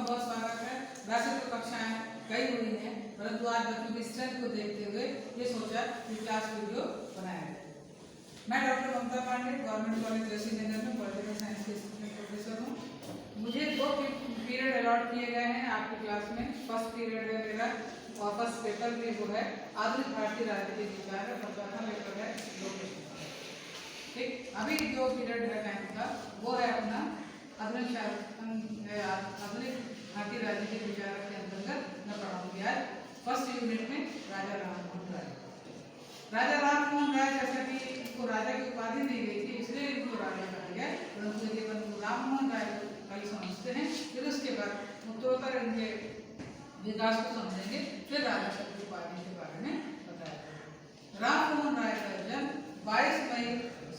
बहुत स्वागत है। वैसे तो कक्षाएं कई हुई हैं, परंतु आज बच्चों की स्ट्रेंथ को देखते हुए ये सोचा कि क्लास वीडियो बनाया जाए। मैं डॉक्टर ममता पांडे, गवर्नमेंट कॉलेज ऋषि नगर में पॉलिटिकल साइंस के असिस्टेंट प्रोफेसर हूँ। मुझे 2 पीरियड अलॉट किए गए हैं आपकी क्लास में। फर्स्ट पीरियड है मेरा और फर्स्ट पेपर में जो है आधुनिक भारतीय राजनीतिक विचार है, प्रथम पेपर है लोकेश। ठीक, अभी जो पीरियड है 9th का वो है अपना आधुनिक भारतीय राजनीतिक विचार के अंतर्गत मैं पढ़ाऊंगी आज फर्स्ट यूनिट में राजा राममोहन राय। राजा राममोहन राय जैसा कि इनको राजा की उपाधि दी गई थी इसलिए इनको राजा कहा गया, परंतु केवल राममोहन राय को कई समझते हैं। फिर उसके बाद उत्तरोत्तर इनके विकास को समझेंगे, फिर राजा शब्द की उपाधि के बारे में बताया। राममोहन राय का जन्म 22 मई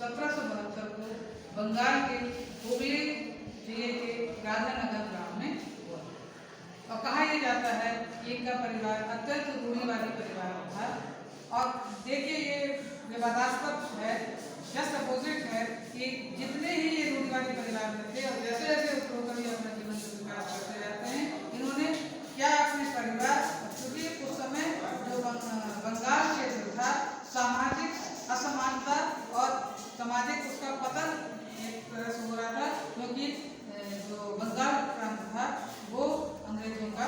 1772 को बंगाल के हुगली जिले के राधानगर गांव में हुआ। और कहा यह जाता है कि इनका परिवार अत्यंत रूढ़िवादी परिवार था। और देखिए ये विवादास्पद है, जस्ट अपोजिट है कि जितने ही ये रूढ़िवादी परिवार में थे और जैसे जैसे उत्तरोत्तर अपना जीवन का विकास करते जाते हैं, इन्होंने क्या अपने परिवार, क्योंकि उस समय जो बंगाल क्षेत्र था सामाजिक असमानता और सामाजिक उसका पतन एक तरह से हो रहा था, क्योंकि जो बंगाल प्रांत था वो अंग्रेजों का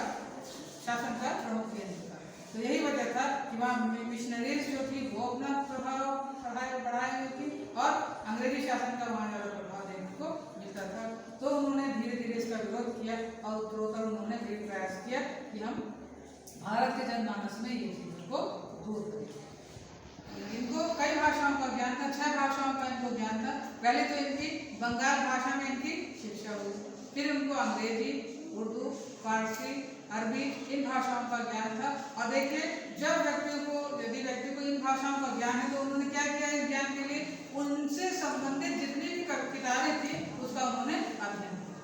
शासन का प्रमुख केंद्र था। तो यही वजह था कि वहाँ मिशनरीज जो थी वो अपना प्रभाव बढ़ाई हुई थी और अंग्रेजी शासन का वहाँ ज़्यादा प्रभाव देखने को मिलता था। तो उन्होंने धीरे धीरे इसका विरोध किया और उत्तरोत्तर उन्होंने भी प्रयास किया कि हम भारत के जनमानस में ये चीज़ों को दूर करें। इनको कई भाषाओं का ज्ञान था, 6 भाषाओं का इनको ज्ञान था। पहले तो इनकी बंगाल भाषा में इनकी शिक्षा हुई, फिर उनको अंग्रेजी, उर्दू, फारसी, अरबी इन भाषाओं का ज्ञान था। और देखिए जब यदि व्यक्ति को इन भाषाओं का ज्ञान है तो उन्होंने क्या किया, इस ज्ञान के लिए उनसे संबंधित जितनी भी किताबें थी उसका उन्होंने अध्ययन किया,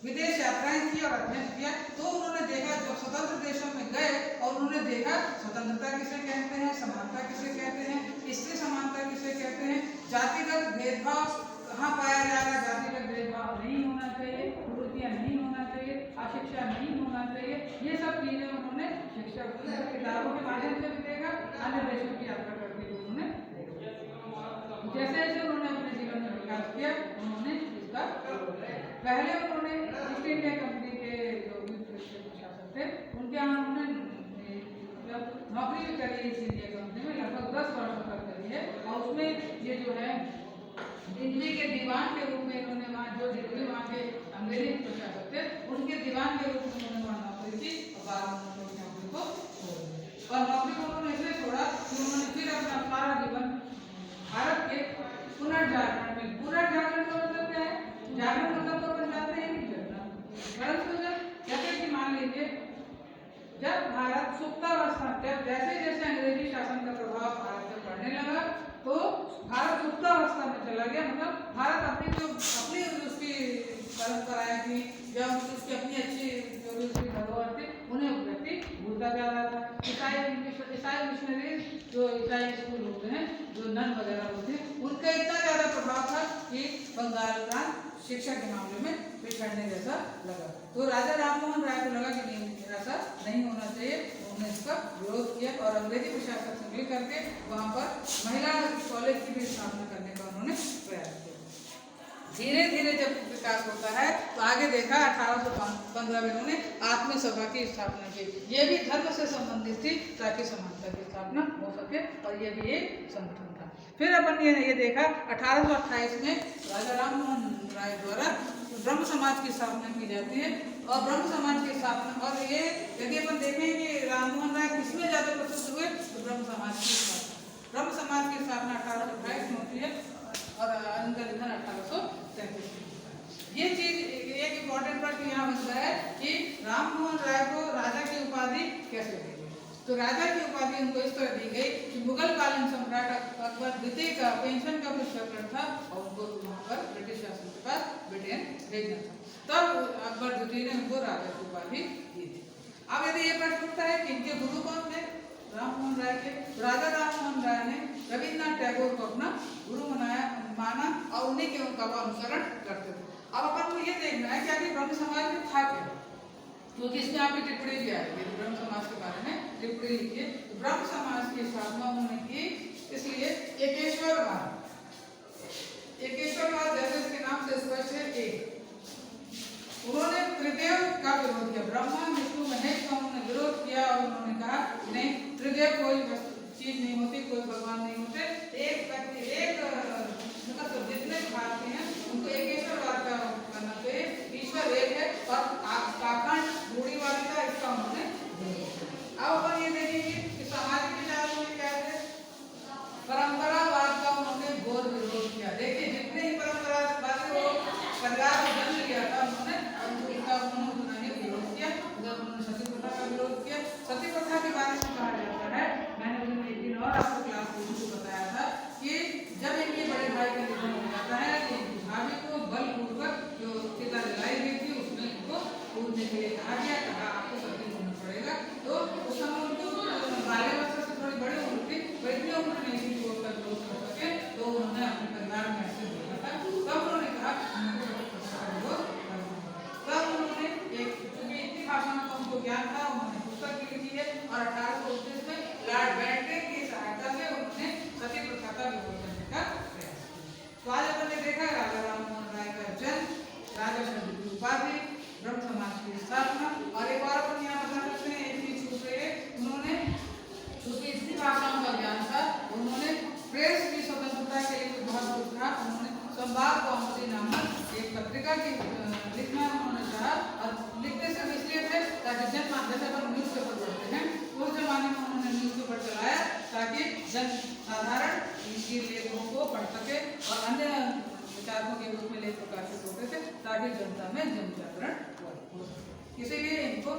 विदेश यात्राएं की और अध्ययन किया। तो उन्होंने देखा, जब स्वतंत्र देशों में गए और उन्होंने देखा स्वतंत्रता किसे कहते हैं, समानता किसे कहते हैं, स्त्री समानता किसे कहते हैं, जातिगत भेदभाव कहाँ पाया जा रहा है, जातिगत भेदभाव नहीं होना चाहिए, कुरीतियाँ नहीं होना चाहिए, अशिक्षा नहीं होना चाहिए, ये सब चीज़ें उन्होंने शिक्षा किताबों के माध्यम से भी देखा, अन्य देशों की यात्रा करके भी उन्होंने देखा। जैसे जैसे उन्होंने अपने जीवन में विकास किया उन्होंने इसका पहले उन्होंने ईस्ट इंडिया कंपनी के जो शासक थे उनके यहाँ उन्होंने नौकरी भी करी ईस्ट इंडिया कंपनी में, लगभग 10 वर्षों तक करी है। और उसमें ये जो है दिल्ली के दीवान के रूप में इन्होंने वहाँ जो दिल्ली वहाँ के अंग्रेजी प्रशासक थे उनके दीवान के रूप में उन्होंने वहाँ नौकरी की और बाद में उन्होंने नौकरी को छोड़ दिया। और नौकरी को उन्होंने इसलिए छोड़ा कि उन्होंने फिर अपना सारा जीवन भारत के पुनर्जागरण में, पुनर्जागरण का मतलब क्या है, जागरण मतलब तो अपन जानते हैं नहीं जगना, परंतु जैसे कि मान लीजिए जब भारत सुप्तावस्था, जब जैसे जैसे अंग्रेजी शासन का प्रभाव भारत में पड़ने लगा तो भारत सुप्तावस्था में चला गया। मतलब भारत अपनी उसकी परंपराएं थी, जब उसकी अपनी अच्छी जो भी उसकी धरोहर थी उन्हें व्यक्ति भूलता जा रहा था। ईसाई मिशनरीज जो ईसाई स्कूल होते हैं, जो नन वगैरह होते हैं, उनका इतना ज़्यादा प्रभाव था कि बंगाल प्रांत शिक्षा के मामले में पिछड़ने जैसा लगा। तो राजा राममोहन राय को लगा कि नहीं, ऐसा नहीं होना चाहिए। उन्होंने इसका विरोध किया और अंग्रेजी प्रशासन से मिल करके वहाँ पर महिला कॉलेज की भी स्थापना करने का उन्होंने प्रयास किया। धीरे धीरे जब विकास होता है तो आगे देखा 1815 में उन्होंने आत्मीय सभा की स्थापना की। ये भी धर्म से संबंधित थी ताकि समानता की स्थापना हो सके और ये भी एक संगठन था। फिर अपन ये देखा 1828 में राजा राममोहन राय द्वारा ब्रह्म समाज की स्थापना की जाती है। और ब्रह्म समाज की स्थापना, और ये यदि अपन देखें कि राममोहन राय किसमें ज़्यादा प्रसिद्ध हुए तो ब्रह्म समाज की स्थापना, ब्रह्म समाज की स्थापना 1828 में होती है और इनका निधन 1833 में होता है। ये चीज एक इम्पोर्टेंट बात यहाँ बनता है कि राममोहन राय को राजा की उपाधि कैसे दी गई। तो राजा की उपाधि उनको इस तरह दी गई कि मुगल कालीन सम्राट अकबर द्वितीय का पेंशन का कुछ प्रकरण था और उनको वहाँ पर ब्रिटिश शासन के पास ब्रिटेन भेजना था, तब अकबर द्वितीय ने उनको राजा की उपाधि दी थी। अब यदि ये प्रश्न उठता है कि इनके गुरु कौन थे राममोहन राय के, राजा राममोहन राय ने रविन्द्रनाथ टैगोर को अपना गुरु माना और उन्हीं के उनका अनुसरण करते थे। अब अपन को ये देखना है कि आखिर ब्रह्म समाज में था क्या। क्योंकि इसमें आपकी टिप्पणी भी आएगी, ब्रह्म समाज के बारे में टिप्पणी लिखिए। तो ब्रह्म समाज की स्थापना उन्होंने की, इसलिए एकेश्वरवाद जैसे इसके नाम से स्पष्ट है एक। उन्होंने त्रिदेव का विरोध किया, ब्रह्मा विष्णु महेश का उन्होंने विरोध किया और उन्होंने कहा नहीं, त्रिदेव कोई चीज नहीं होती, कोई भगवान नहीं होते, एक व्यक्ति एक मतलब जितने भारतीय हैं उनको एकेश्वरवाद का करना चाहिए, ईश्वर एक है और पाखंड रूढ़िवादिता इसका उन्होंने। अब अपन ये देखेंगे कि सामाजिक विचार में क्या है, परंपरावाद का उन्होंने घोर विरोध किया। देखिए जितने ही परंपरावादी लोग परिवार को जन्म लिया था उन्होंने विरोध किया। जब उन्होंने सती प्रथा का विरोध किया, सती प्रथा के बारे में कहा जाता है, मैंने उस दिन एक दिन और आपको क्लास में बताया था कि जब इनके बड़े भाई का निधन हो जाता है तो भाभी को बलपूर्वक जो चिता जलाई गई थी उसमें इनको कूदने के लिए कहा गया, कहा आपको सती होना पड़ेगा। तो उस समय उनको बाल्यावस्था से थोड़ी बड़ी उम्र थी, तो इतनी उम्र नहीं थी वो उसका विरोध कर सके, तो उन्होंने अपने परिवार में ऐसे बोला था। तब उन्होंने कहा तब उन्होंने एक, क्योंकि इतनी भाषाओं का उनको ज्ञान था, उन्होंने पुस्तक भी लिखी है और 1829 में लॉर्ड बैटन की सहायता से उन्होंने सती प्रथा का विरोध करने का प्रयास किया। तो आज अपन ने देखा राजा राममोहन राय का जन्म, राजा शब्द की उपाधि, ब्रह्म समाज की स्थापना, और एक और अपन यहाँ बता सकते हैं एक चीज छूट रही है, उन्होंने क्योंकि इतनी भाषाओं का ज्ञान था, उन्होंने प्रेस की स्वतंत्रता के लिए बहुत कुछ कहा। उन्होंने संवाद कौमुदी नामक एक पत्रिका की लिखना उन्होंने चाहा, और लिखते से इसलिए थे ताकि जैसे अपन न्यूज पेपर पढ़ते हैं उस जमाने में उन्होंने न्यूज पेपर चलाया ताकि जन साधारण इनकी लेखों को पढ़ सके और अन्य विचारकों के रूप में लेख प्रकाशित होते थे ताकि जनता में जन जागरण हो सके। इसीलिए इनको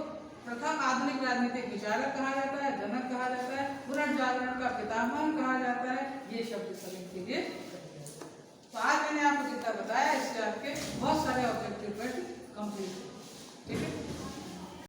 प्रथम आधुनिक राजनीतिक विचारक कहा जाता है, जनक कहा जाता है, पुनर्जागरण का पितामह कहा जाता है, ये शब्द सभी के लिए। तो आज मैंने आपको जितना बताया इससे आपके बहुत सारे ऑब्जेक्टिव प्रश्न कंप्लीट